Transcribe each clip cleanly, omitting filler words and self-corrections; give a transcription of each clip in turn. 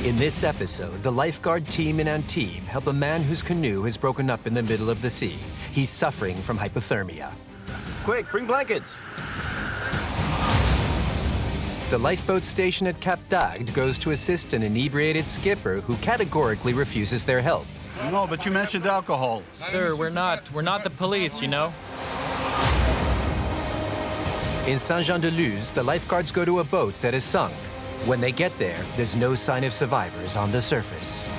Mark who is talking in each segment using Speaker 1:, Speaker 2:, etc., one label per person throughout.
Speaker 1: In this episode, the Lifeguard team in Antibes help a man whose canoe has broken up in the middle of the sea. He's suffering from hypothermia.
Speaker 2: Quick, bring blankets.
Speaker 1: The lifeboat station at Cap d'Agde goes to assist an inebriated skipper who categorically refuses their help.
Speaker 3: No, but you mentioned alcohol.
Speaker 4: Sir, we're not the police, you know.
Speaker 1: In Saint Jean de Luz, the lifeguards go to a boat that is sunk. When they get there, there's no sign of survivors on the surface.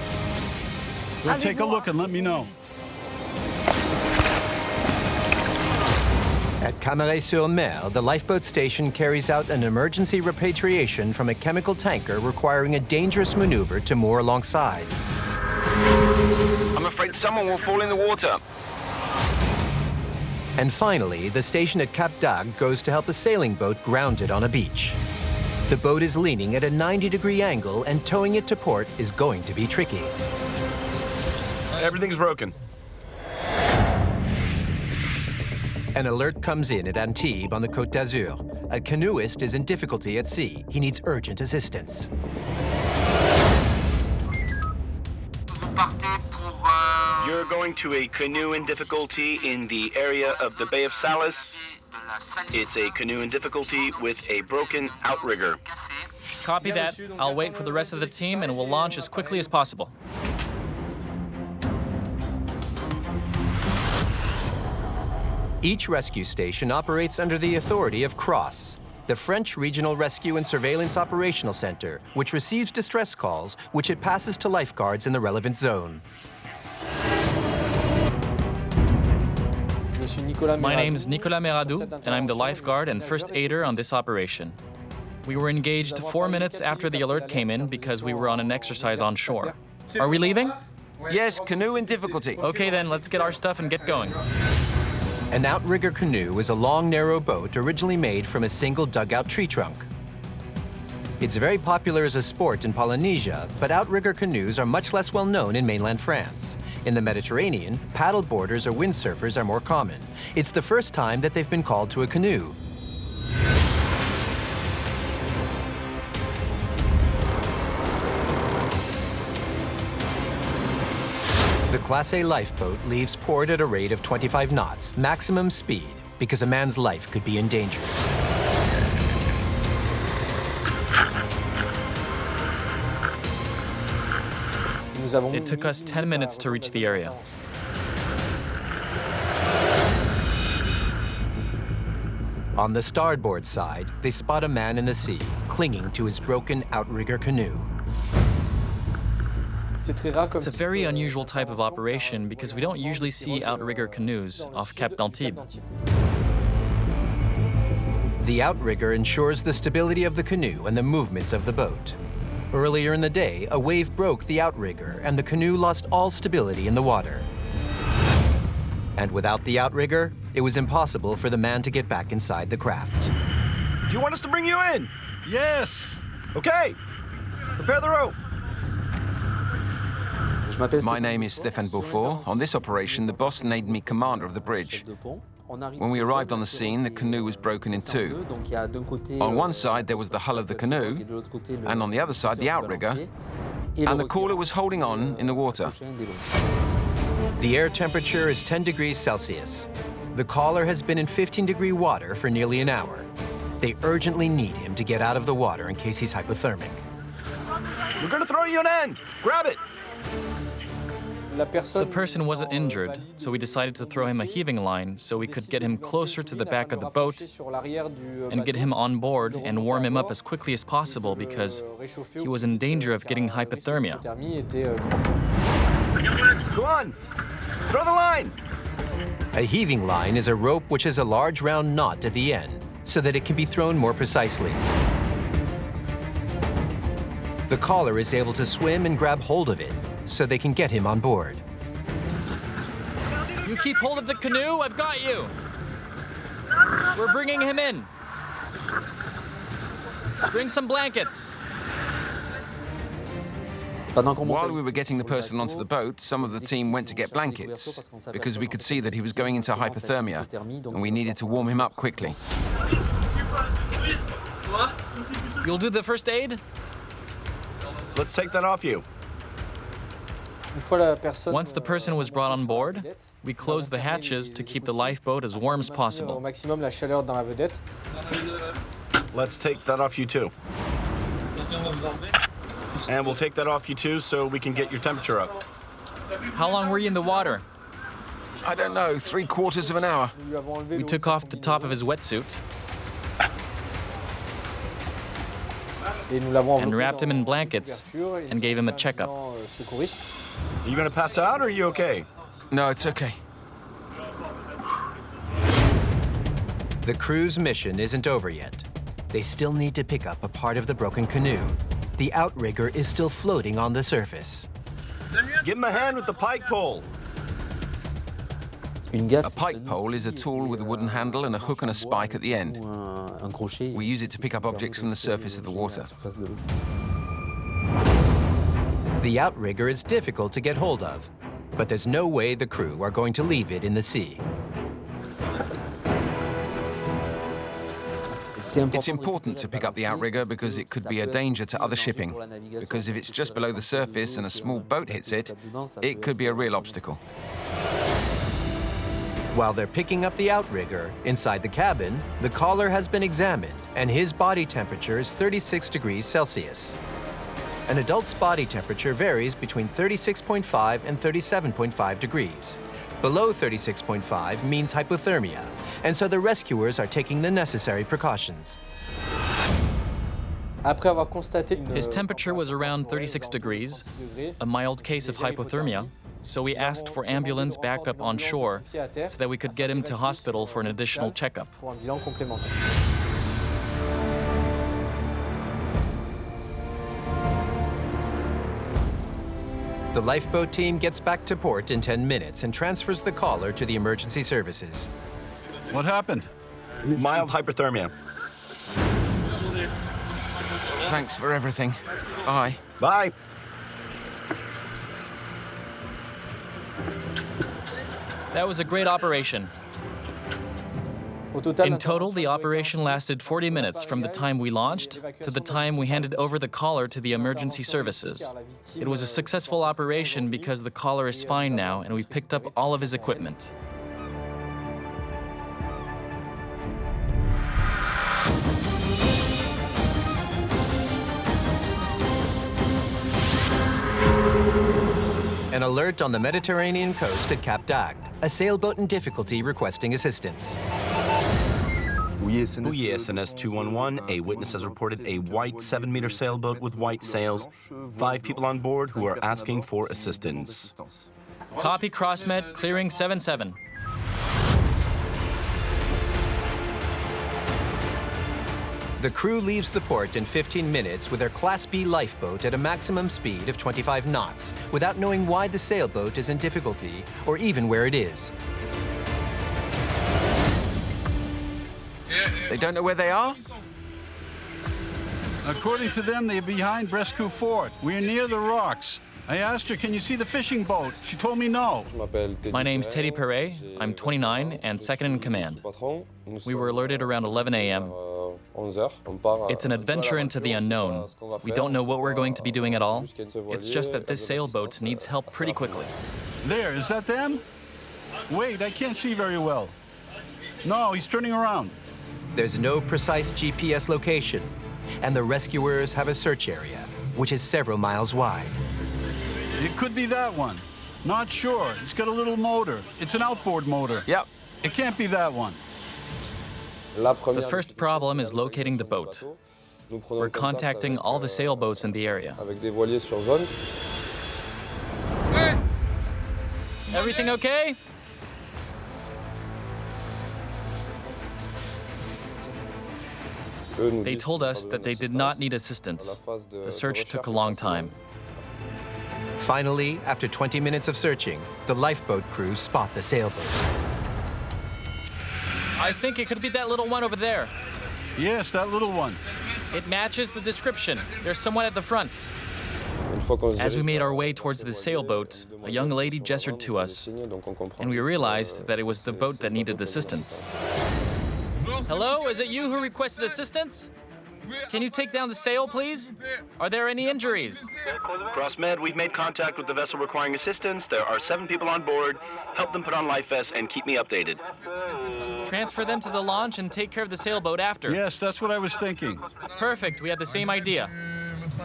Speaker 3: Go take a look and let me know.
Speaker 1: At Camaret-sur-Mer, the lifeboat station carries out an emergency repatriation from a chemical tanker requiring a dangerous maneuver to moor alongside.
Speaker 2: I'm afraid someone will fall in the water.
Speaker 1: And finally, the station at Cap d'Agde goes to help a sailing boat grounded on a beach. The boat is leaning at a 90-degree angle, and towing it to port is going to be tricky.
Speaker 2: Everything's broken.
Speaker 1: An alert comes in at Antibes on the Côte d'Azur. A canoeist is in difficulty at sea. He needs urgent assistance.
Speaker 2: You're going to a canoe in difficulty in the area of the Bay of Salis. It's a canoe in difficulty with a broken outrigger.
Speaker 4: Copy that. I'll wait for the rest of the team and we'll launch as quickly as possible.
Speaker 1: Each rescue station operates under the authority of CROSS, the French Regional Rescue and Surveillance Operational Center, which receives distress calls, which it passes to lifeguards in the relevant zone.
Speaker 4: My name's Nicolas Meradou, and I'm the lifeguard and first aider on this operation. We were engaged 4 minutes after the alert came in because we were on an exercise on shore. Are we leaving?
Speaker 5: Yes, canoe in difficulty.
Speaker 4: Okay then, let's get our stuff and get going.
Speaker 1: An outrigger canoe is a long, narrow boat originally made from a single dugout tree trunk. It's very popular as a sport in Polynesia, but outrigger canoes are much less well known in mainland France. In the Mediterranean, paddle boarders or windsurfers are more common. It's the first time that they've been called to a canoe. The Class A lifeboat leaves port at a rate of 25 knots, maximum speed, because a man's life could be in danger.
Speaker 4: It took us 10 minutes to reach the area.
Speaker 1: On the starboard side, they spot a man in the sea, clinging to his broken outrigger canoe.
Speaker 4: It's a very unusual type of operation because we don't usually see outrigger canoes off Cap d'Antibes.
Speaker 1: The outrigger ensures the stability of the canoe and the movements of the boat. Earlier in the day, a wave broke the outrigger and the canoe lost all stability in the water. And without the outrigger, it was impossible for the man to get back inside the craft.
Speaker 2: Do you want us to bring you in?
Speaker 3: Yes!
Speaker 2: Okay. Prepare the rope.
Speaker 5: My name is Stéphane Beaufort. On this operation, the boss named me commander of the bridge. When we arrived on the scene, the canoe was broken in two. On one side, there was the hull of the canoe, and on the other side, the outrigger, and the caller was holding on in the water.
Speaker 1: The air temperature is 10 degrees Celsius. The caller has been in 15-degree water for nearly an hour. They urgently need him to get out of the water in case he's hypothermic.
Speaker 2: We're going to throw you an end. Grab it.
Speaker 4: The person wasn't injured, so we decided to throw him a heaving line so we could get him closer to the back of the boat and get him on board and warm him up as quickly as possible because he was in danger of getting hypothermia.
Speaker 2: Go on. Throw the line.
Speaker 1: A heaving line is a rope which has a large round knot at the end so that it can be thrown more precisely. The caller is able to swim and grab hold of it so they can get him on board.
Speaker 4: You keep hold of the canoe, I've got you. We're bringing him in. Bring some blankets.
Speaker 5: While we were getting the person onto the boat, some of the team went to get blankets because we could see that he was going into hypothermia and we needed to warm him up quickly.
Speaker 4: You'll do the first aid?
Speaker 3: Let's take that off you.
Speaker 4: Once the person was brought on board, we closed the hatches to keep the lifeboat as warm as possible.
Speaker 3: Let's take that off you too. And we'll take that off you too so we can get your temperature up.
Speaker 4: How long were you in the water?
Speaker 5: I don't know, 3/4 of an hour.
Speaker 4: We took off the top of his wetsuit and wrapped him in blankets and gave him a checkup.
Speaker 3: Are you gonna pass out or are you okay?
Speaker 5: No, it's okay.
Speaker 1: The crew's mission isn't over yet. They still need to pick up a part of the broken canoe. The outrigger is still floating on the surface.
Speaker 3: Give him a hand with the pike pole.
Speaker 5: A pike pole is a tool with a wooden handle and a hook and a spike at the end. We use it to pick up objects from the surface of the water.
Speaker 1: The outrigger is difficult to get hold of, but there's no way the crew are going to leave it in the sea.
Speaker 5: It's important to pick up the outrigger because it could be a danger to other shipping. Because if it's just below the surface and a small boat hits it, it could be a real obstacle.
Speaker 1: While they're picking up the outrigger, inside the cabin, the caller has been examined and his body temperature is 36 degrees Celsius. An adult's body temperature varies between 36.5 and 37.5 degrees. Below 36.5 means hypothermia, and so the rescuers are taking the necessary precautions.
Speaker 4: His temperature was around 36 degrees, a mild case of hypothermia, so we asked for ambulance backup on shore so that we could get him to hospital for an additional checkup.
Speaker 1: The lifeboat team gets back to port in 10 minutes and transfers the caller to the emergency services.
Speaker 3: What happened? Mild hypothermia.
Speaker 5: Thanks for everything. Bye.
Speaker 3: Bye.
Speaker 4: That was a great operation. In total, the operation lasted 40 minutes from the time we launched to the time we handed over the caller to the emergency services. It was a successful operation because the caller is fine now and we picked up all of his equipment.
Speaker 1: An alert on the Mediterranean coast at Cap d'Agde, a sailboat in difficulty requesting assistance.
Speaker 3: Gouix SNS 211, a witness has reported a white 7-meter sailboat with white sails. 5 people on board who are asking for assistance.
Speaker 4: Copy CrossMed, clearing 7-7.
Speaker 1: The crew leaves the port in 15 minutes with their Class B lifeboat at a maximum speed of 25 knots, without knowing why the sailboat is in difficulty or even where it is.
Speaker 5: They don't know where they are?
Speaker 3: According to them, they're behind Brescu Fort. We're near the rocks. I asked her, can you see the fishing boat? She told me no.
Speaker 4: My name's Teddy Perret. I'm 29 and second in command. We were alerted around 11 a.m. It's an adventure into the unknown. We don't know what we're going to be doing at all. It's just that this sailboat needs help pretty quickly.
Speaker 3: There, is that them? Wait, I can't see very well. No, he's turning around.
Speaker 1: There's no precise GPS location, and the rescuers have a search area, which is several miles wide.
Speaker 3: It could be that one. Not sure. It's got a little motor. It's an outboard motor.
Speaker 5: Yep.
Speaker 3: It can't be that one.
Speaker 4: The first problem is locating the boat. We're contacting all the sailboats in the area. Everything okay? They told us that they did not need assistance. The search took a long time.
Speaker 1: Finally, after 20 minutes of searching, the lifeboat crew spot the sailboat.
Speaker 4: I think it could be that little one over there.
Speaker 3: Yes, that little one.
Speaker 4: It matches the description. There's someone at the front. As we made our way towards the sailboat, a young lady gestured to us, and we realized that it was the boat that needed assistance. Hello, is it you who requested assistance? Can you take down the sail, please? Are there any injuries?
Speaker 2: CrossMed, we've made contact with the vessel requiring assistance. There are 7 people on board. Help them put on life vests and keep me updated.
Speaker 4: Transfer them to the launch and take care of the sailboat after.
Speaker 6: Yes, that's what I was thinking.
Speaker 4: Perfect, we had the same idea.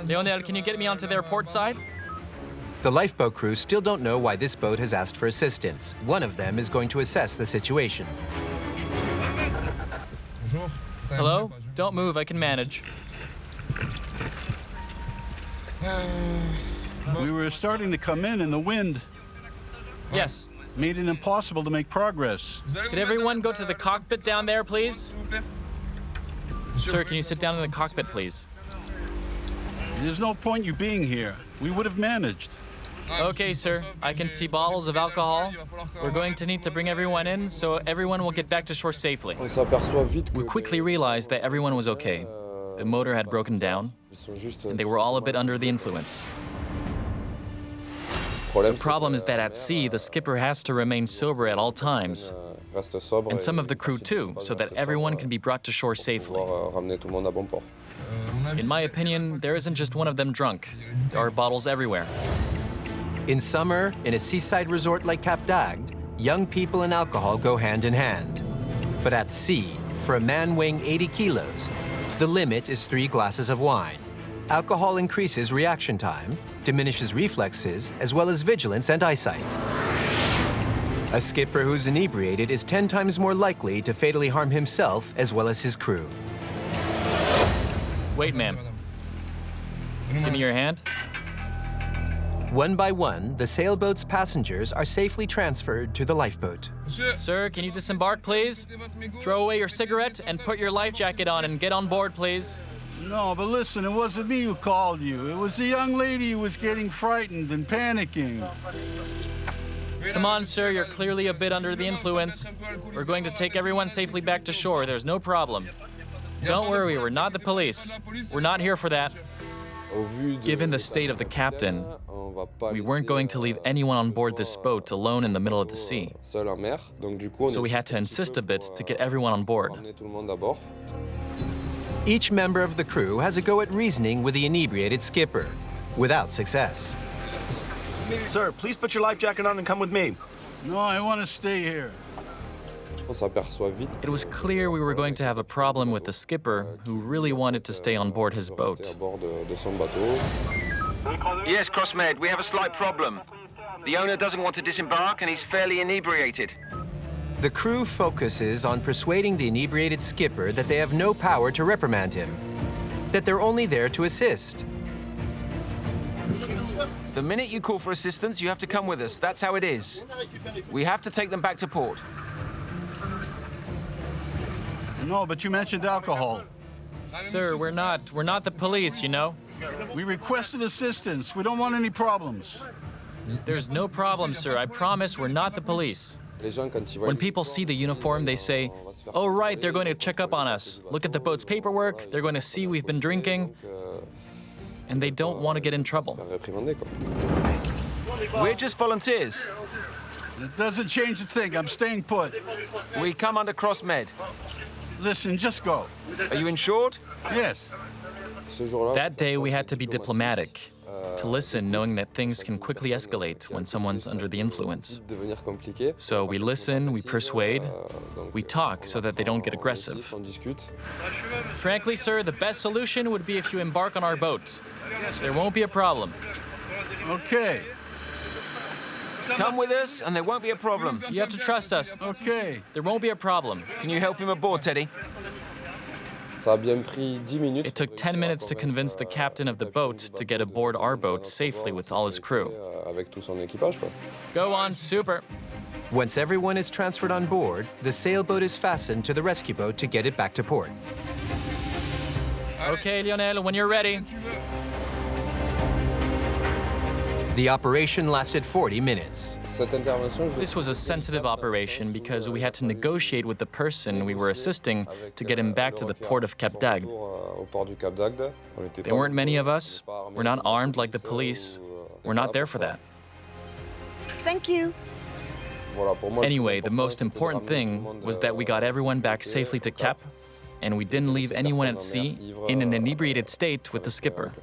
Speaker 4: Lionel, can you get me onto their port side?
Speaker 1: The lifeboat crew still don't know why this boat has asked for assistance. One of them is going to assess the situation.
Speaker 4: Hello? Don't move, I can manage.
Speaker 6: We were starting to come in and the wind
Speaker 4: Yes.
Speaker 6: made it impossible to make progress.
Speaker 4: Could everyone go to the cockpit down there, please? Sir, can you sit down in the cockpit, please?
Speaker 6: There's no point you being here. We would have managed.
Speaker 4: Okay, sir. I can see bottles of alcohol. We're going to need to bring everyone in, so everyone will get back to shore safely. We quickly realized that everyone was okay. The motor had broken down, and they were all a bit under the influence. The problem is that at sea, the skipper has to remain sober at all times, and some of the crew too, so that everyone can be brought to shore safely. In my opinion, there isn't just one of them drunk. There are bottles everywhere.
Speaker 1: In summer, in a seaside resort like Cap d'Agde, young people and alcohol go hand in hand. But at sea, for a man weighing 80 kilos, the limit is 3 glasses of wine. Alcohol increases reaction time, diminishes reflexes, as well as vigilance and eyesight. A skipper who's inebriated is 10 times more likely to fatally harm himself as well as his crew.
Speaker 4: Wait, ma'am. Give me your hand.
Speaker 1: One by one, the sailboat's passengers are safely transferred to the lifeboat.
Speaker 4: Sir, can you disembark, please? Throw away your cigarette and put your life jacket on and get on board, please.
Speaker 6: No, but listen, it wasn't me who called you. It was the young lady who was getting frightened and panicking.
Speaker 4: Come on, sir, you're clearly a bit under the influence. We're going to take everyone safely back to shore. There's no problem. Don't worry, we're not the police. We're not here for that. Given the state of the captain, we weren't going to leave anyone on board this boat alone in the middle of the sea. So we had to insist a bit to get everyone on board.
Speaker 1: Each member of the crew has a go at reasoning with the inebriated skipper, without success.
Speaker 3: Sir, please put your life jacket on and come with me.
Speaker 6: No, I want to stay here.
Speaker 4: It was clear we were going to have a problem with the skipper, who really wanted to stay on board his boat.
Speaker 7: Yes, CrossMed, we have a slight problem. The owner doesn't want to disembark and he's fairly inebriated.
Speaker 1: The crew focuses on persuading the inebriated skipper that they have no power to reprimand him, that they're only there to assist.
Speaker 5: The minute you call for assistance, you have to come with us. That's how it is. We have to take them back to port.
Speaker 6: No, but you mentioned alcohol.
Speaker 4: Sir, we're not the police, you know?
Speaker 6: We requested assistance. We don't want any problems.
Speaker 4: There's no problem, sir. I promise we're not the police. When people see the uniform, they say, oh, right, they're going to check up on us. Look at the boat's paperwork. They're going to see we've been drinking. And they don't want to get in trouble.
Speaker 5: We're just volunteers.
Speaker 6: It doesn't change a thing. I'm staying put.
Speaker 5: We come under CrossMed.
Speaker 6: Listen, just go.
Speaker 5: Are you insured?
Speaker 6: Yes.
Speaker 4: That day, we had to be diplomatic, to listen, knowing that things can quickly escalate when someone's under the influence. So we listen, we persuade, we talk so that they don't get aggressive. Frankly, sir, the best solution would be if you embark on our boat. There won't be a problem.
Speaker 6: Okay.
Speaker 5: Come with us, and there won't be a problem.
Speaker 4: You have to trust us.
Speaker 6: Okay.
Speaker 4: There won't be a problem.
Speaker 5: Can you help him aboard, Teddy?
Speaker 4: It took 10 minutes to convince the captain of the boat to get aboard our boat safely with all his crew. Go on, super.
Speaker 1: Once everyone is transferred on board, the sailboat is fastened to the rescue boat to get it back to port.
Speaker 4: Okay, Lionel, when you're ready.
Speaker 1: The operation lasted 40 minutes.
Speaker 4: This was a sensitive operation because we had to negotiate with the person we were assisting to get him back to the port of Cap d'Agde. There weren't many of us. We're not armed like the police. We're not there for that.
Speaker 8: Thank you.
Speaker 4: Anyway, the most important thing was that we got everyone back safely to Cap, and we didn't leave anyone at sea in an inebriated state with the skipper.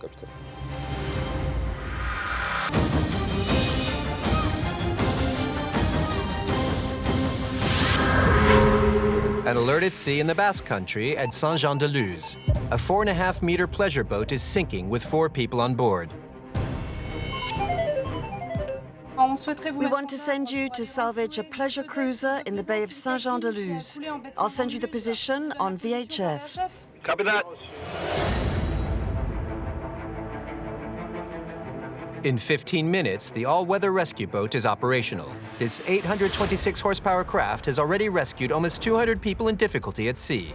Speaker 1: An alert at sea in the Basque Country at Saint Jean de Luz. A 4.5-meter pleasure boat is sinking with 4 people on board.
Speaker 8: We want to send you to salvage a pleasure cruiser in the Bay of Saint Jean de Luz. I'll send you the position on VHF.
Speaker 2: Copy that.
Speaker 1: In 15 minutes, the all-weather rescue boat is operational. This 826-horsepower craft has already rescued almost 200 people in difficulty at sea.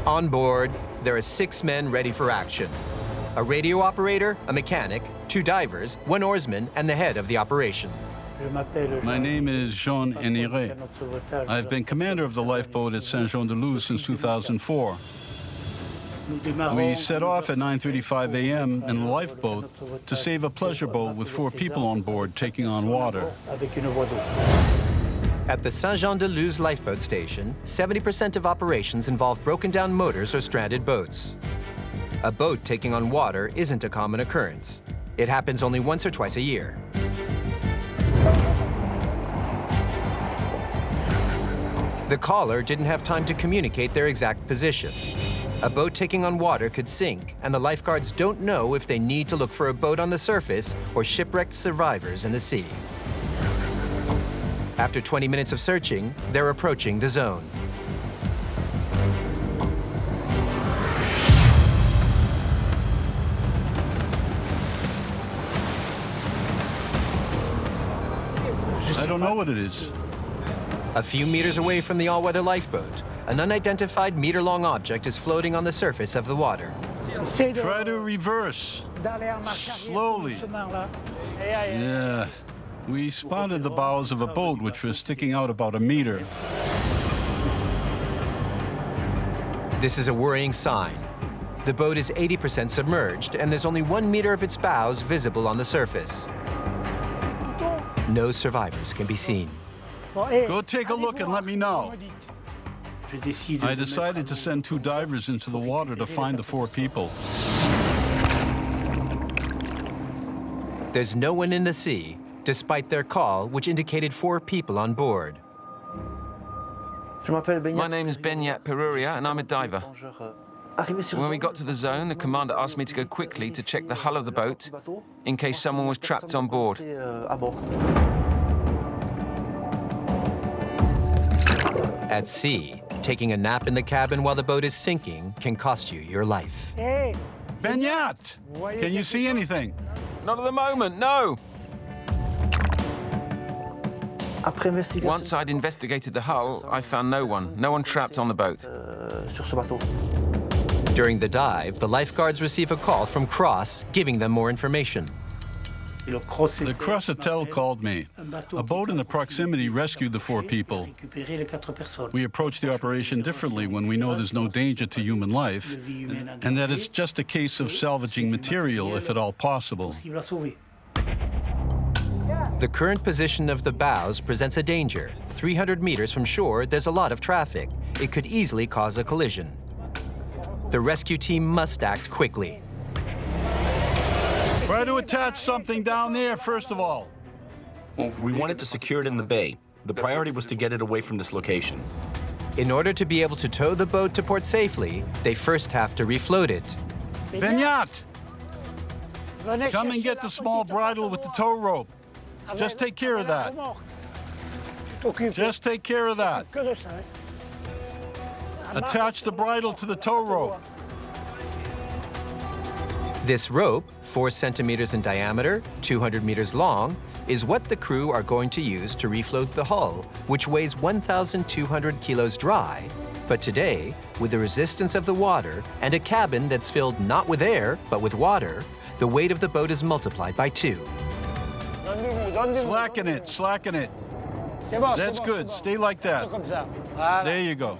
Speaker 1: On board, there are 6 men ready for action. A radio operator, a mechanic, 2 divers, 1 oarsman, and the head of the operation.
Speaker 6: My name is Jean Eniré. I've been commander of the lifeboat at Saint Jean de Luz since 2004. We set off at 9:35 a.m. in a lifeboat to save a pleasure boat with 4 people on board taking on water.
Speaker 1: At the Saint Jean de Luz lifeboat station, 70% of operations involve broken-down motors or stranded boats. A boat taking on water isn't a common occurrence. It happens only once or twice a year. The caller didn't have time to communicate their exact position. A boat taking on water could sink, and the lifeguards don't know if they need to look for a boat on the surface or shipwrecked survivors in the sea. After 20 minutes of searching, they're approaching the zone.
Speaker 6: I don't know what it is.
Speaker 1: A few meters away from the all-weather lifeboat, an unidentified meter-long object is floating on the surface of the water.
Speaker 6: Try to reverse. Slowly. Yeah. We spotted the bows of a boat which was sticking out about a meter.
Speaker 1: This is a worrying sign. The boat is 80% submerged, and there's only 1 meter of its bows visible on the surface. No survivors can be seen.
Speaker 6: Go take a look and let me know. I decided to send 2 divers into the water to find the 4 people.
Speaker 1: There's no one in the sea, despite their call, which indicated 4 people on board.
Speaker 5: My name is Benyat Peruria, and I'm a diver. When we got to the zone, the commander asked me to go quickly to check the hull of the boat in case someone was trapped on board.
Speaker 1: At sea, taking a nap in the cabin while the boat is sinking can cost you your life.
Speaker 6: Benyat! Can you see anything?
Speaker 5: Not at the moment, no! Once I'd investigated the hull, I found no one trapped on the boat.
Speaker 1: During the dive, the lifeguards receive a call from Cross, giving them more information.
Speaker 6: The Crossatel called me. A boat in the proximity rescued the 4 people. We approach the operation differently when we know there's no danger to human life, and that it's just a case of salvaging material if at all possible.
Speaker 1: The current position of the bows presents a danger. 300 meters from shore, there's a lot of traffic. It could easily cause a collision. The rescue team must act quickly.
Speaker 6: Try to attach something down there, first of all.
Speaker 3: We wanted to secure it in the bay. The priority was to get it away from this location.
Speaker 1: In order to be able to tow the boat to port safely, they first have to refloat it.
Speaker 6: Benyat! Come and get the small bridle with the tow rope. Just take care of that. Just take care of that. Attach the bridle to the tow rope.
Speaker 1: This rope, 4 centimeters in diameter, 200 meters long, is what the crew are going to use to refloat the hull, which weighs 1,200 kilos dry. But today, with the resistance of the water and a cabin that's filled not with air, but with water, the weight of the boat is multiplied by 2.
Speaker 6: Slacken it, slacken it. That's good, stay like that. There you go.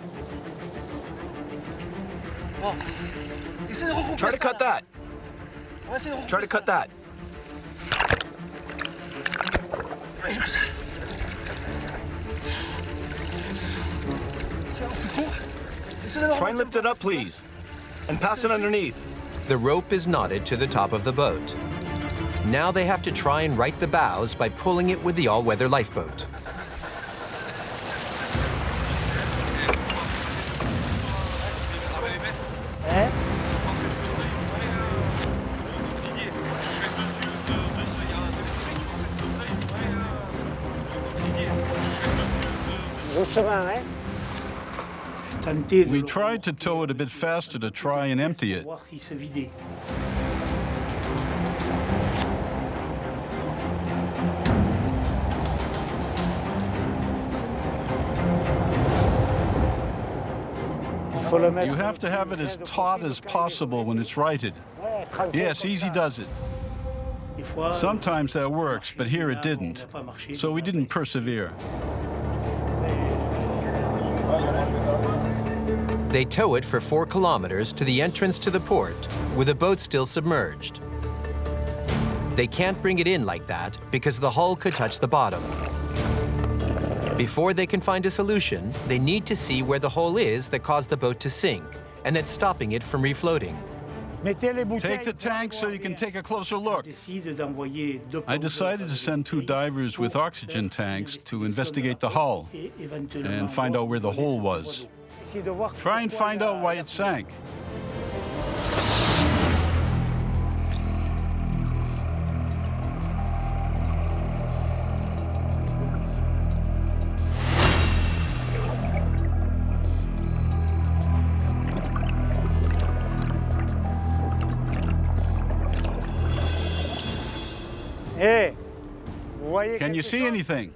Speaker 3: Try to cut that. Try to cut that. Try and lift it up, please. And pass it underneath.
Speaker 1: The rope is knotted to the top of the boat. Now they have to try and right the bows by pulling it with the all-weather lifeboat.
Speaker 6: We tried to tow it a bit faster to try and empty it. You have to have it as taut as possible when it's righted. Yes, easy does it. Sometimes that works, but here it didn't. So we didn't persevere.
Speaker 1: They tow it for 4 kilometers to the entrance to the port, with the boat still submerged. They can't bring it in like that because the hull could touch the bottom. Before they can find a solution, they need to see where the hole is that caused the boat to sink and that's stopping it from refloating.
Speaker 6: Take the tank so you can take a closer look. I decided to send 2 divers with oxygen tanks to investigate the hull and find out where the hole was. Try and find out why it sank. Can you see anything?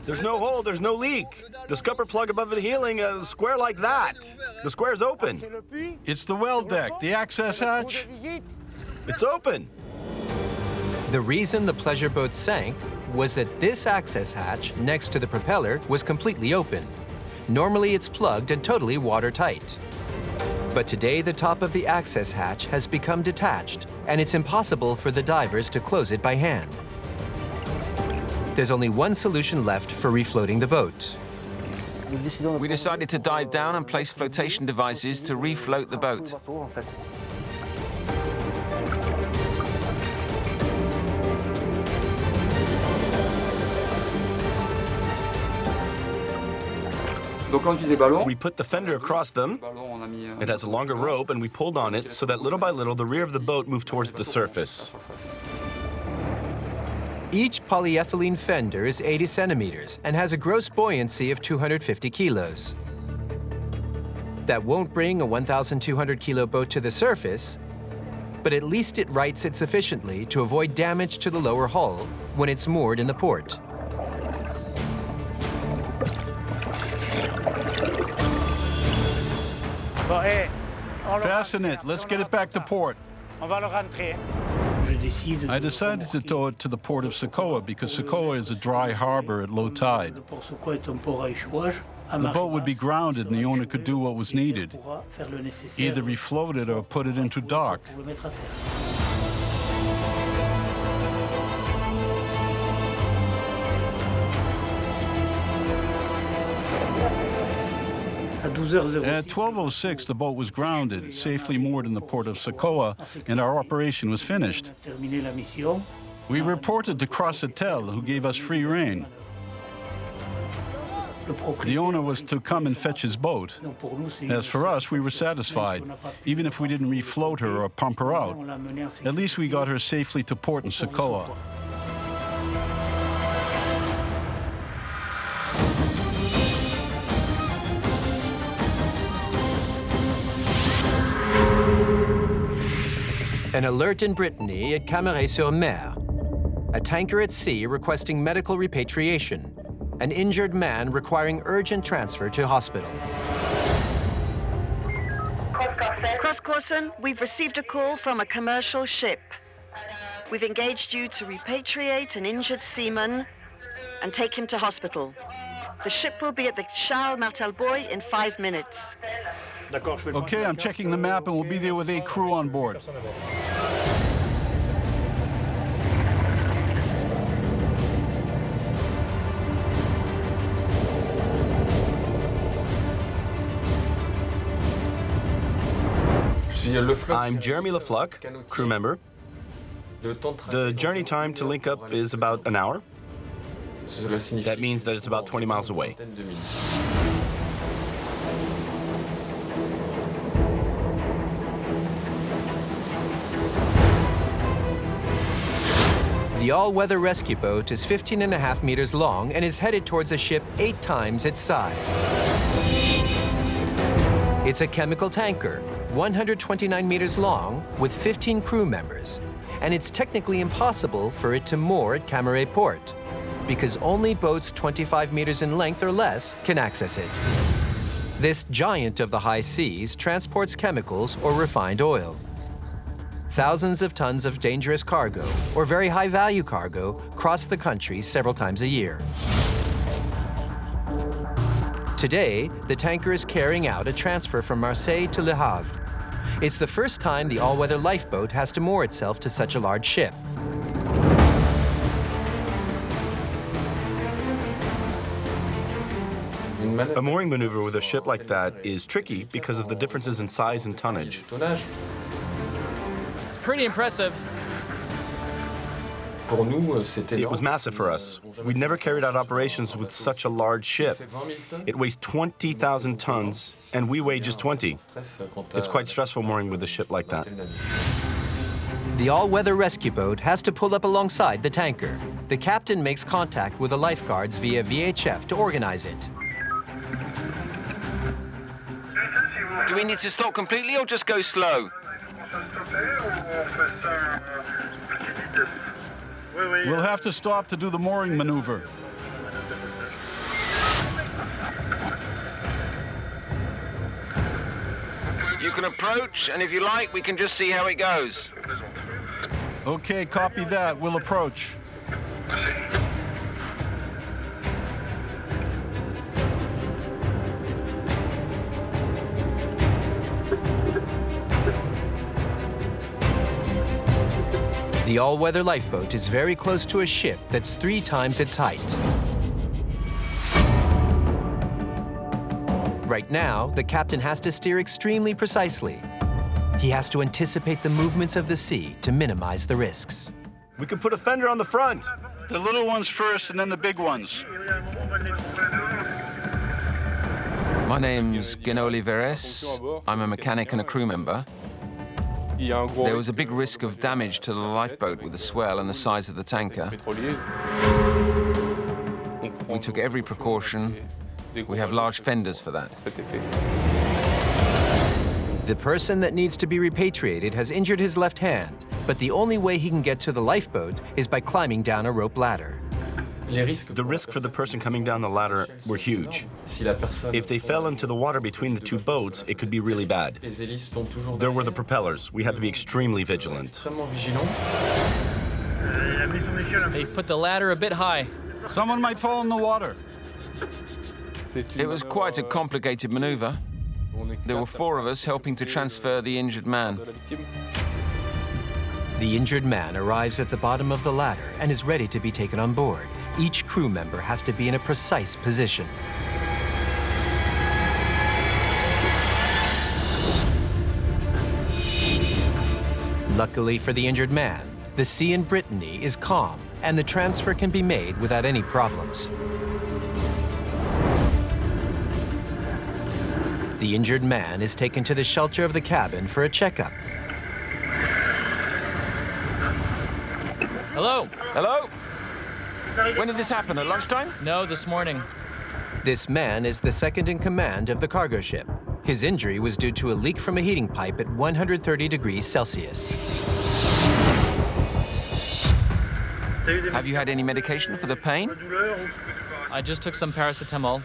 Speaker 3: There's no hole, there's no leak. The scupper plug above the heeling, a square like that. The square's open.
Speaker 6: It's the well deck, the access hatch.
Speaker 3: It's open.
Speaker 1: The reason the pleasure boat sank was that this access hatch next to the propeller was completely open. Normally it's plugged and totally watertight. But today the top of the access hatch has become detached and it's impossible for the divers to close it by hand. There's only one solution left for refloating the boat.
Speaker 5: We decided to dive down and place flotation devices to refloat the boat.
Speaker 3: We put the fender across them. It has a longer rope, and we pulled on it so that little by little the rear of the boat moved towards the surface.
Speaker 1: Each polyethylene fender is 80 centimeters and has a gross buoyancy of 250 kilos. That won't bring a 1,200 kilo boat to the surface, but at least it rights it sufficiently to avoid damage to the lower hull when it's moored in the port.
Speaker 6: Fasten it. Let's get it back to port. I decided to tow it to the port of Socoa because Socoa is a dry harbor at low tide. The boat would be grounded and the owner could do what was needed, either refloat it or put it into dock. At 12:06, the boat was grounded, safely moored in the port of Socoa, and our operation was finished. We reported to Crossetel, who gave us free rein. The owner was to come and fetch his boat. As for us, we were satisfied. Even if we didn't refloat her or pump her out, at least we got her safely to port in Socoa.
Speaker 1: An alert in Brittany at Camaret-sur-Mer. A tanker at sea requesting medical repatriation. An injured man requiring urgent transfer to hospital.
Speaker 8: Cross Corson, we've received a call from a commercial ship. We've engaged you to repatriate an injured seaman and take him to hospital. The ship will be at the Charles Martel buoy in 5 minutes.
Speaker 6: Okay, I'm checking the map and we'll be there with 8 crew on board.
Speaker 3: I'm Jeremy Lefluck, crew member. The journey time to link up is about an hour. That means that it's about 20 miles away.
Speaker 1: The all-weather rescue boat is 15.5 meters long and is headed towards a ship 8 times its size. It's a chemical tanker, 129 meters long, with 15 crew members, and it's technically impossible for it to moor at Camaret port, because only boats 25 meters in length or less can access it. This giant of the high seas transports chemicals or refined oil. Thousands of tons of dangerous cargo, or very high-value cargo, cross the country several times a year. Today, the tanker is carrying out a transfer from Marseille to Le Havre. It's the first time the all-weather lifeboat has to moor itself to such a large ship.
Speaker 3: A mooring maneuver with a ship like that is tricky because of the differences in size and tonnage.
Speaker 4: It's pretty impressive.
Speaker 3: It was massive for us. We'd never carried out operations with such a large ship. It weighs 20,000 tons, and we weigh just 20. It's quite stressful mooring with a ship like that.
Speaker 1: The all-weather rescue boat has to pull up alongside the tanker. The captain makes contact with the lifeguards via VHF to organize it.
Speaker 7: Do we need to stop completely or just go slow?
Speaker 6: We'll have to stop to do the mooring maneuver.
Speaker 7: You can approach, and if you like, we can just see how it goes.
Speaker 6: Okay, copy that. We'll approach.
Speaker 1: The all-weather lifeboat is very close to a ship that's 3 times its height. Right now, the captain has to steer extremely precisely. He has to anticipate the movements of the sea to minimize the risks.
Speaker 3: We could put a fender on the front.
Speaker 9: The little ones first and then the big ones.
Speaker 5: My name's Olivier. I'm a mechanic and a crew member. There was a big risk of damage to the lifeboat with the swell and the size of the tanker. We took every precaution. We have large fenders for that.
Speaker 1: The person that needs to be repatriated has injured his left hand, but the only way he can get to the lifeboat is by climbing down a rope ladder.
Speaker 3: The risk for the person coming down the ladder were huge. If they fell into the water between the 2 boats, it could be really bad. There were the propellers. We had to be extremely vigilant.
Speaker 4: They've put the ladder a bit high.
Speaker 6: Someone might fall in the water.
Speaker 5: It was quite a complicated maneuver. There were 4 of us helping to transfer the injured man.
Speaker 1: The injured man arrives at the bottom of the ladder and is ready to be taken on board. Each crew member has to be in a precise position. Luckily for the injured man, the sea in Brittany is calm and the transfer can be made without any problems. The injured man is taken to the shelter of the cabin for a checkup.
Speaker 4: Hello?
Speaker 5: Hello? When did this happen? At lunchtime?
Speaker 4: No, this morning.
Speaker 1: This man is the second in command of the cargo ship. His injury was due to a leak from a heating pipe at 130 degrees Celsius.
Speaker 5: Have you had any medication for the pain?
Speaker 4: I just took some paracetamol.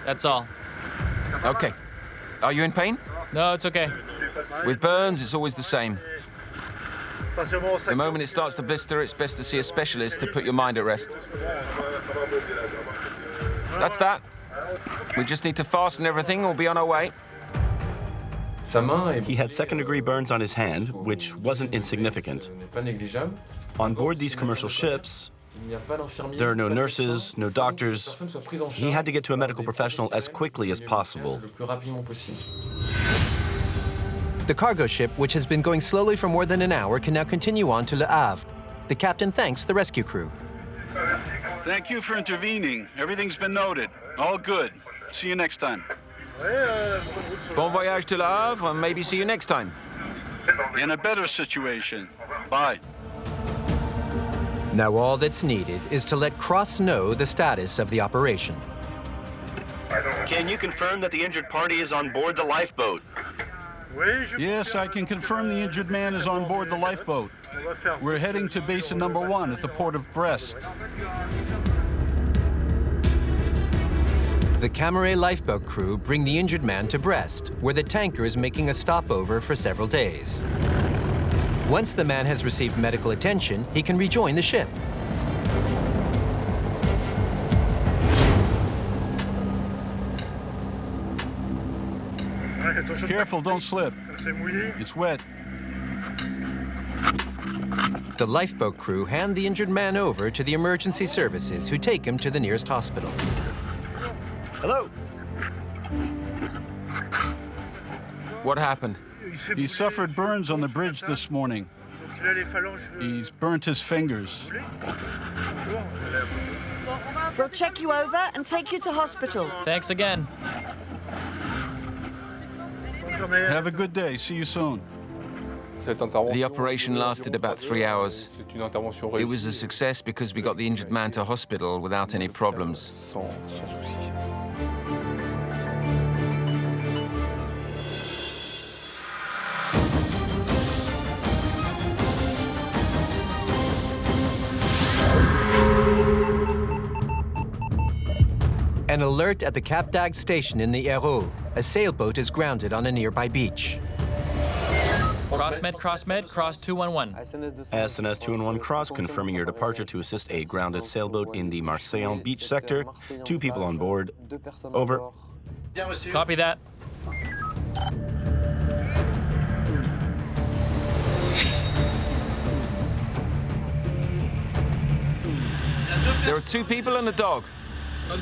Speaker 4: That's all.
Speaker 5: Okay. Are you in pain?
Speaker 4: No, it's okay.
Speaker 5: With burns, it's always the same. The moment it starts to blister, it's best to see a specialist to put your mind at rest. That's that. We just need to fasten everything, we'll be on our way.
Speaker 3: He had second-degree burns on his hand, which wasn't insignificant. On board these commercial ships, there are no nurses, no doctors. He had to get to a medical professional as quickly as possible.
Speaker 1: The cargo ship, which has been going slowly for more than an hour, can now continue on to Le Havre. The captain thanks the rescue crew.
Speaker 9: Thank you for intervening. Everything's been noted. All good. See you next time.
Speaker 5: Bon voyage to Le Havre, and maybe see you next time.
Speaker 9: In a better situation. Bye.
Speaker 1: Now all that's needed is to let Cross know the status of the operation.
Speaker 2: Can you confirm that the injured party is on board the lifeboat?
Speaker 6: Yes, I can confirm the injured man is on board the lifeboat. We're heading to Basin Number 1 at the port of Brest.
Speaker 1: The Camaret lifeboat crew bring the injured man to Brest, where the tanker is making a stopover for several days. Once the man has received medical attention, he can rejoin the ship.
Speaker 6: Careful, don't slip. It's wet.
Speaker 1: The lifeboat crew hand the injured man over to the emergency services, who take him to the nearest hospital.
Speaker 3: Hello.
Speaker 5: What happened?
Speaker 6: He suffered burns on the bridge this morning. He's burnt his fingers.
Speaker 10: We'll check you over and take you to hospital.
Speaker 4: Thanks again.
Speaker 6: Have a good day. See you soon.
Speaker 5: The operation lasted about 3 hours. It was a success because we got the injured man to hospital without any problems.
Speaker 1: An alert at the Cap d'Agde station in the Hérault. A sailboat is grounded on a nearby beach.
Speaker 4: Crossmed, cross 211.
Speaker 3: SNS 211 Cross, confirming your departure to assist a grounded sailboat in the Marseillan beach sector. 2 people on board. Over.
Speaker 4: Copy that.
Speaker 5: There are 2 people and a dog.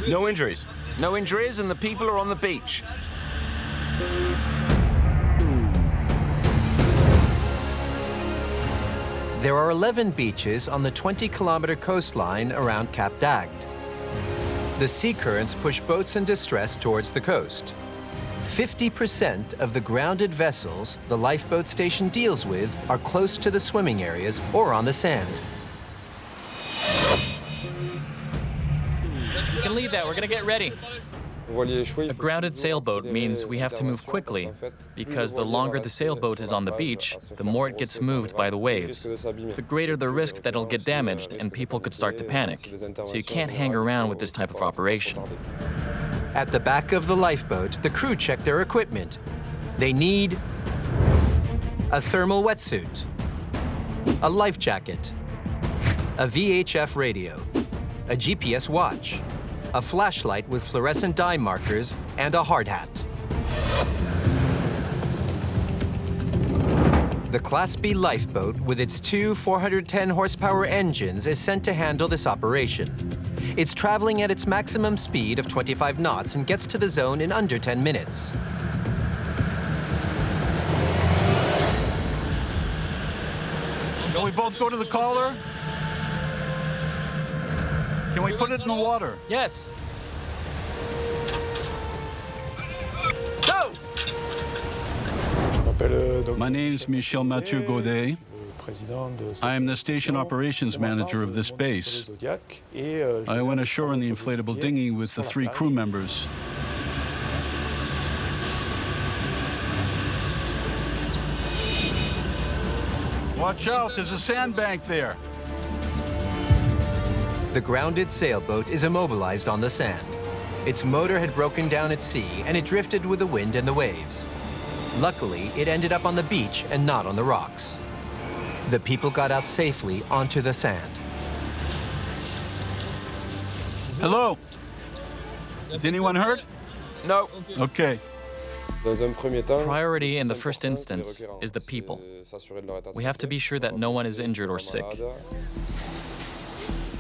Speaker 3: No injuries.
Speaker 5: No injuries, and the people are on the beach.
Speaker 1: There are 11 beaches on the 20-kilometer coastline around Cap d'Agde. The sea currents push boats in distress towards the coast. 50% of the grounded vessels the lifeboat station deals with are close to the swimming areas or on the sand.
Speaker 4: You can lead that. We're going to get ready. A grounded sailboat means we have to move quickly, because the longer the sailboat is on the beach, the more it gets moved by the waves. The greater the risk that it'll get damaged and people could start to panic. So you can't hang around with this type of operation.
Speaker 1: At the back of the lifeboat, the crew check their equipment. They need a thermal wetsuit, a life jacket, a VHF radio, a GPS watch, a flashlight with fluorescent dye markers, and a hard hat. The Class B lifeboat, with its 2 410-horsepower engines, is sent to handle this operation. It's traveling at its maximum speed of 25 knots and gets to the zone in under 10 minutes.
Speaker 6: Shall we both go to the collar? Can we put it in the water?
Speaker 4: Yes.
Speaker 3: Go!
Speaker 6: My name's Michel Mathieu Godet. I am the station operations manager of this base. I went ashore in the inflatable dinghy with the 3 crew members. Watch out, there's a sandbank there.
Speaker 1: The grounded sailboat is immobilized on the sand. Its motor had broken down at sea, and it drifted with the wind and the waves. Luckily, it ended up on the beach and not on the rocks. The people got out safely onto the sand.
Speaker 6: Hello? Is anyone hurt?
Speaker 5: No.
Speaker 6: Okay.
Speaker 4: Priority in the first instance is the people. We have to be sure that no one is injured or sick.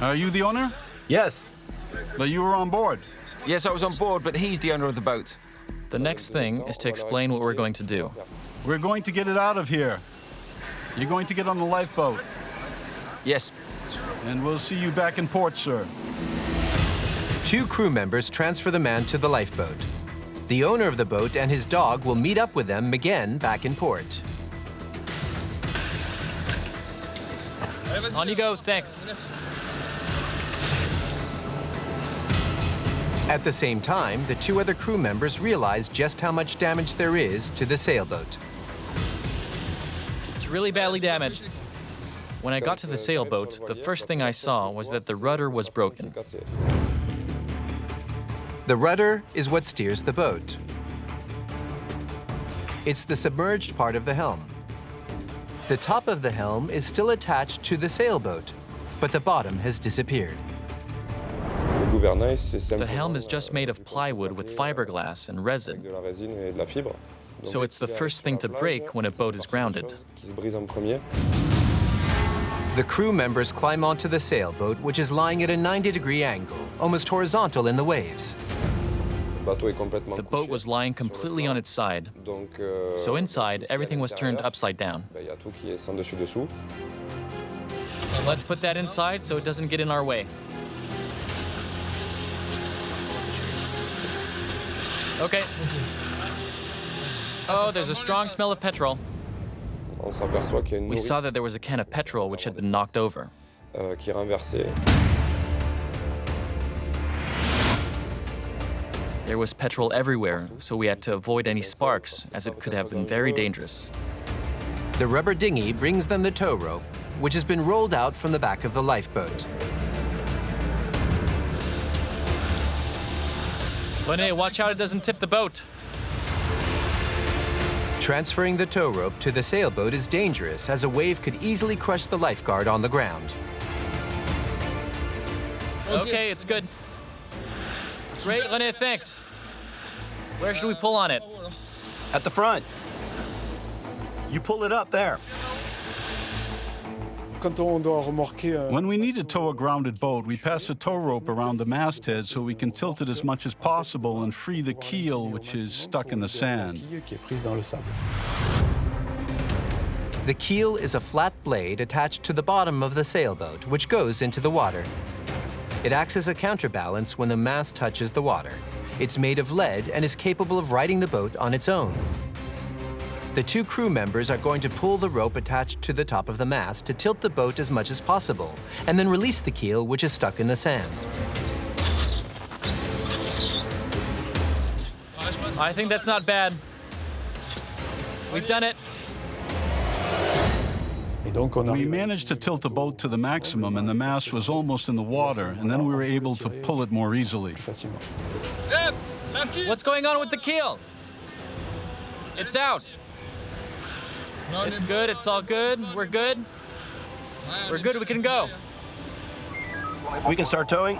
Speaker 6: Are you the owner?
Speaker 3: Yes.
Speaker 6: But you were on board.
Speaker 5: Yes, I was on board, but he's the owner of the boat.
Speaker 4: The next thing is to explain what we're going to do.
Speaker 6: We're going to get it out of here. You're going to get on the lifeboat.
Speaker 5: Yes.
Speaker 6: And we'll see you back in port, sir.
Speaker 1: 2 crew members transfer the man to the lifeboat. The owner of the boat and his dog will meet up with them again back in port.
Speaker 4: On you go, thanks.
Speaker 1: At the same time, the 2 other crew members realize just how much damage there is to the sailboat.
Speaker 4: It's really badly damaged. When I got to the sailboat, the first thing I saw was that the rudder was broken.
Speaker 1: The rudder is what steers the boat. It's the submerged part of the helm. The top of the helm is still attached to the sailboat, but the bottom has disappeared.
Speaker 4: The helm is just made of plywood with fiberglass and resin. So it's the first thing to break when a boat is grounded.
Speaker 1: The crew members climb onto the sailboat, which is lying at a 90-degree angle, almost horizontal in the waves.
Speaker 4: The boat was lying completely on its side. So inside, everything was turned upside down. Let's put that inside so it doesn't get in our way. Okay. Oh, there's a strong smell of petrol. We saw that there was a can of petrol which had been knocked over. There was petrol everywhere, so we had to avoid any sparks, as it could have been very dangerous.
Speaker 1: The rubber dinghy brings them the tow rope, which has been rolled out from the back of the lifeboat.
Speaker 4: René, watch out it doesn't tip the boat.
Speaker 1: Transferring the tow rope to the sailboat is dangerous, as a wave could easily crush the lifeguard on the ground.
Speaker 4: Okay, it's good. Great, René, thanks. Where should we pull on it?
Speaker 3: At the front. You pull it up there.
Speaker 6: When we need to tow a grounded boat, we pass a tow rope around the masthead so we can tilt it as much as possible and free the keel, which is stuck in the sand.
Speaker 1: The keel is a flat blade attached to the bottom of the sailboat, which goes into the water. It acts as a counterbalance when the mast touches the water. It's made of lead and is capable of riding the boat on its own. The 2 crew members are going to pull the rope attached to the top of the mast to tilt the boat as much as possible, and then release the keel, which is stuck in the sand.
Speaker 4: I think that's not bad. We've done it.
Speaker 6: We managed to tilt the boat to the maximum, and the mast was almost in the water, and then we were able to pull it more easily.
Speaker 4: What's going on with the keel? It's out. It's good, it's all good. We're good. We're good, we can go.
Speaker 3: We can start towing.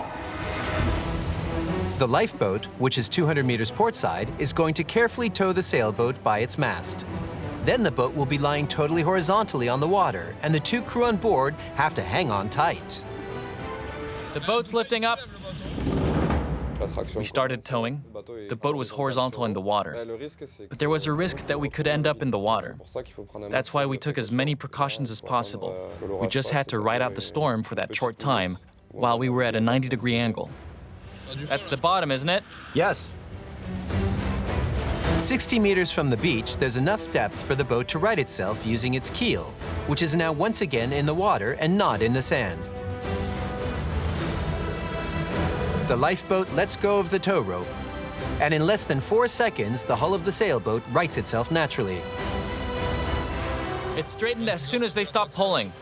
Speaker 1: The lifeboat, which is 200 meters portside, is going to carefully tow the sailboat by its mast. Then the boat will be lying totally horizontally on the water, and the 2 crew on board have to hang on tight.
Speaker 4: The boat's lifting up. We started towing. The boat was horizontal in the water, but there was a risk that we could end up in the water. That's why we took as many precautions as possible. We just had to ride out the storm for that short time while we were at a 90-degree angle. That's the bottom, isn't it?
Speaker 3: Yes.
Speaker 1: 60 meters from the beach, there's enough depth for the boat to right itself using its keel, which is now once again in the water and not in the sand. The lifeboat lets go of the tow rope, and in less than 4 seconds, the hull of the sailboat rights itself naturally.
Speaker 4: It straightened as soon as they stopped pulling.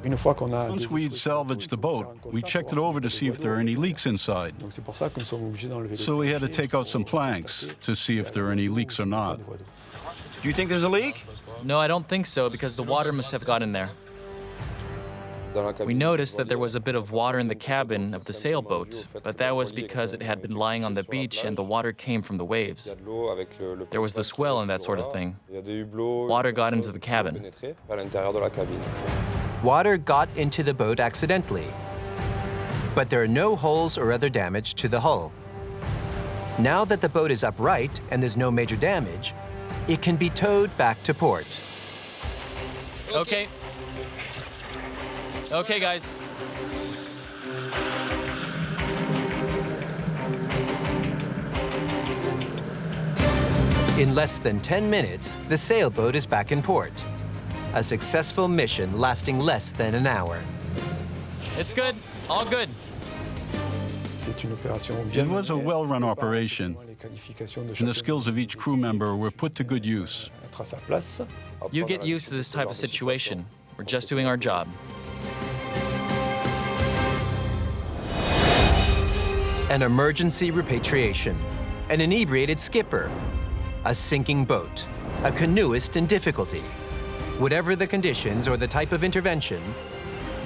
Speaker 6: Once we'd salvaged the boat, we checked it over to see if there are any leaks inside. So we had to take out some planks to see if there are any leaks or not.
Speaker 3: Do you think there's a leak?
Speaker 4: No, I don't think so, because the water must have gotten there. We noticed that there was a bit of water in the cabin of the sailboat, but that was because it had been lying on the beach and the water came from the waves. There was the swell and that sort of thing. Water got into the cabin.
Speaker 1: Water got into the boat accidentally. but there are no holes or other damage to the hull. Now that the boat is upright and there's no major damage, it can be towed back to port.
Speaker 4: Okay. Okay, guys.
Speaker 1: In less than 10 minutes, the sailboat is back in port. A successful mission lasting less than an hour.
Speaker 4: It's good. All good.
Speaker 6: It was a well-run operation, and the skills of each crew member were put to good use.
Speaker 4: You get used to this type of situation. We're just doing our job.
Speaker 1: An emergency repatriation, an inebriated skipper, a sinking boat, a canoeist in difficulty. Whatever the conditions or the type of intervention,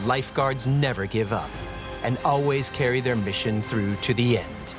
Speaker 1: lifeguards never give up and always carry their mission through to the end.